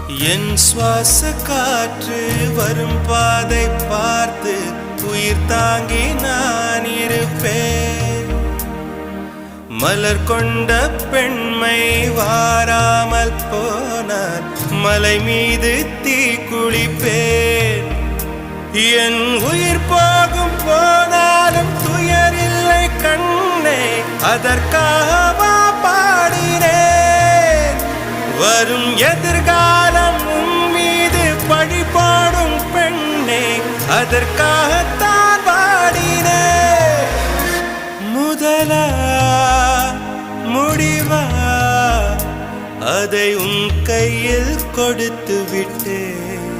என் சுவாச காற்று வரும் பாதை பார்த்து உயிர் தாங்கி நான் இருப்பேன். மலர் கொண்ட பெண்மை வாராமல் போனார் மலை மீது தீ குளிப்பேன். என் உயிர் போகும் போனாலும் துயரில்லை கண்ணே, அதற்காக பாடினேன். வரும் எதிர்காலம் உன் மீது பழி போடும் பெண்ணே, அதற்காகத்தான் பாடினேன். முதலா முடிவா அதை உன் கையில் கொடுத்து விட்டேன்.